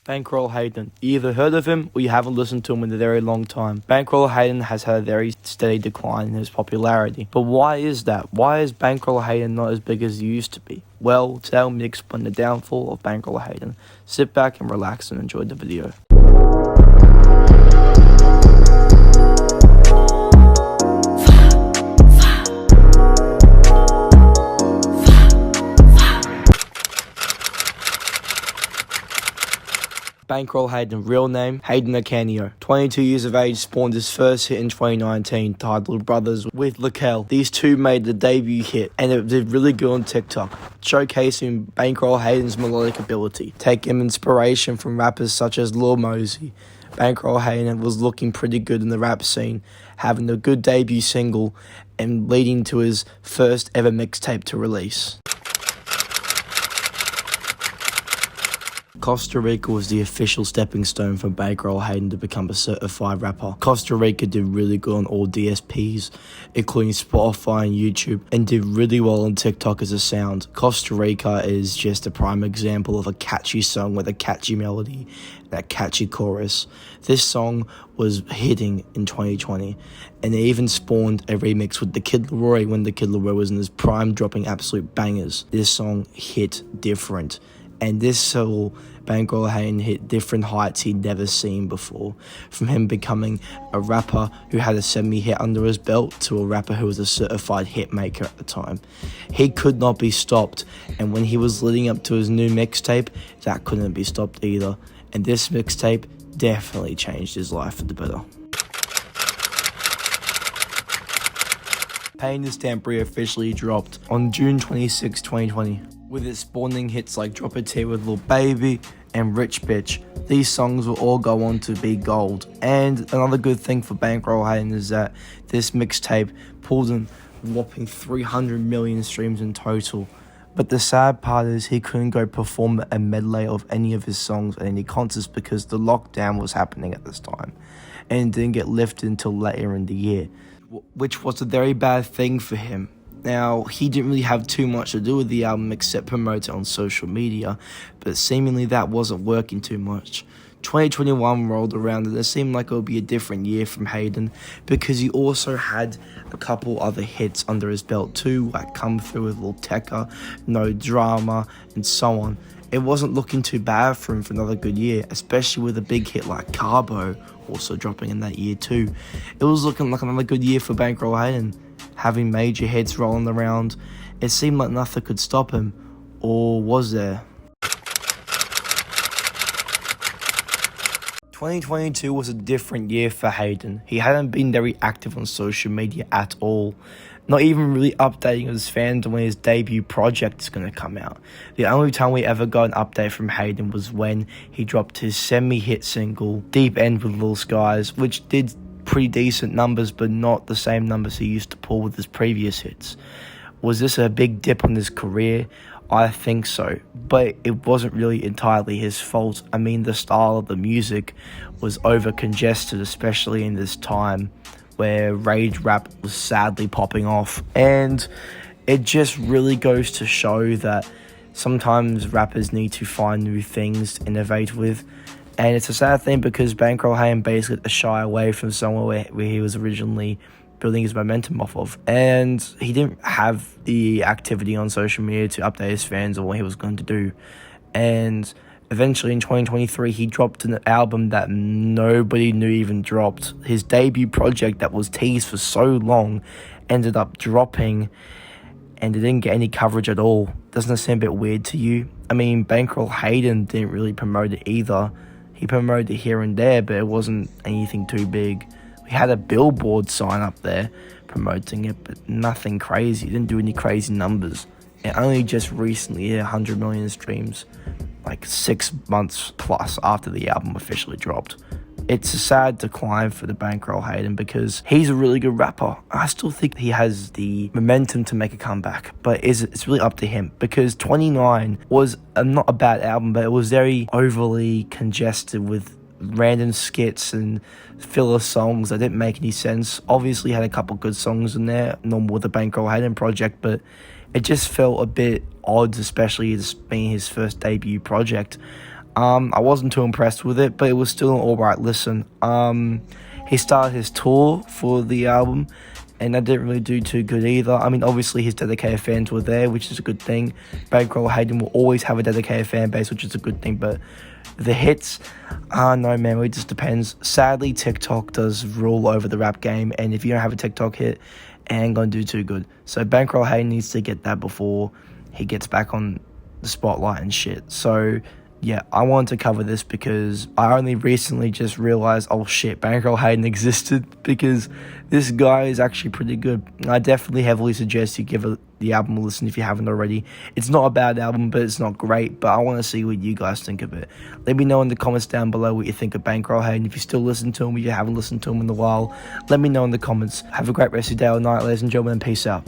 Bankrol Hayden. You either heard of him or you haven't listened to him in a very long time. Bankrol Hayden has had a very steady decline in his popularity. But why is that? Why is Bankrol Hayden not as big as he used to be? Well, today I'm going to explain the downfall of Bankrol Hayden. Sit back and relax and enjoy the video. Bankrol Hayden, real name, Hayden Acanio. 22 years of age, spawned his first hit in 2019, titled Brothers with Lakel. These two made the debut hit, and it did really good on TikTok, showcasing Bankrol Hayden's melodic ability. Taking inspiration from rappers such as Lil Mosey, Bankrol Hayden was looking pretty good in the rap scene, having a good debut single, and leading to his first ever mixtape to release. Costa Rica was the official stepping stone for Bankrol Hayden to become a certified rapper. Costa Rica did really good on all DSPs, including Spotify and YouTube, and did really well on TikTok as a sound. Costa Rica is just a prime example of a catchy song with a catchy melody and a catchy chorus. This song was hitting in 2020, and it even spawned a remix with the Kid Laroi when the Kid Laroi was in his prime, dropping absolute bangers. This song hit different. And this saw Bankrol Hayden hit different heights he'd never seen before. From him becoming a rapper who had a semi-hit under his belt to a rapper who was a certified hit maker at the time. He could not be stopped, and when he was leading up to his new mixtape, that couldn't be stopped either. And this mixtape definitely changed his life for the better. Pain is Temperary officially dropped on June 26, 2020. With its spawning hits like Drop a Tear with Lil Baby and Rich Bitch. These songs will all go on to be gold. And another good thing for Bankrol Hayden is that this mixtape pulled in a whopping 300 million streams in total. But the sad part is he couldn't go perform a medley of any of his songs at any concerts because the lockdown was happening at this time. And it didn't get lifted until later in the year, which was a very bad thing for him. Now, he didn't really have too much to do with the album except promote it on social media, but seemingly that wasn't working too much. 2021 rolled around and it seemed like it would be a different year from Hayden because he also had a couple other hits under his belt too, like Come Through with Lil Tecca, No Drama, and so on. It wasn't looking too bad for him for another good year, especially with a big hit like Carbo also dropping in that year too. It was looking like another good year for Bankrol Hayden. Having major hits rolling around, it seemed like nothing could stop him, or was there? 2022 was a different year for Hayden. He hadn't been very active on social media at all, not even really updating his fans on when his debut project is going to come out. The only time we ever got an update from Hayden was when he dropped his semi-hit single, Deep End with Lil Skies, which did pretty decent numbers, but not the same numbers he used to pull with his previous hits. Was this a big dip on his career? I think so, but it wasn't really entirely his fault. I mean, the style of the music was over-congested, especially in this time where rage rap was sadly popping off, and it just really goes to show that sometimes rappers need to find new things to innovate with. And it's a sad thing because Bankrol Hayden basically had to shy away from somewhere where he was originally building his momentum off of. And he didn't have the activity on social media to update his fans on what he was going to do. And eventually in 2023, he dropped an album that nobody knew even dropped. His debut project that was teased for so long ended up dropping, and it didn't get any coverage at all. Doesn't that seem a bit weird to you? I mean, Bankrol Hayden didn't really promote it either. He promoted it here and there, but it wasn't anything too big. We had a billboard sign up there promoting it, but nothing crazy. It didn't do any crazy numbers. It only just recently hit 100 million streams, like 6 months plus after the album officially dropped. It's a sad decline for the Bankrol Hayden because he's a really good rapper. I still think he has the momentum to make a comeback, but it's really up to him because 29 was not a bad album, but it was very overly congested with random skits and filler songs that didn't make any sense. Obviously, he had a couple good songs in there, normal with the Bankrol Hayden project, but it just felt a bit odd, especially as being his first debut project. I wasn't too impressed with it, but it was still an alright listen. He started his tour for the album, and that didn't really do too good either. I mean, obviously his dedicated fans were there, which is a good thing. Bankrol Hayden will always have a dedicated fan base, which is a good thing, but the hits, no man, it just depends. Sadly, TikTok does rule over the rap game, and if you don't have a TikTok hit, it ain't gonna do too good. So Bankrol Hayden needs to get that before he gets back on the spotlight and shit. So yeah, I wanted to cover this because I only recently just realized, oh shit, Bankrol Hayden existed, because this guy is actually pretty good. I definitely heavily suggest you give the album a listen if you haven't already. It's not a bad album, but it's not great, but I want to see what you guys think of it. Let me know in the comments down below what you think of Bankrol Hayden. If you still listen to him or you haven't listened to him in a while, let me know in the comments. Have a great rest of your day or night, ladies and gentlemen, and peace out.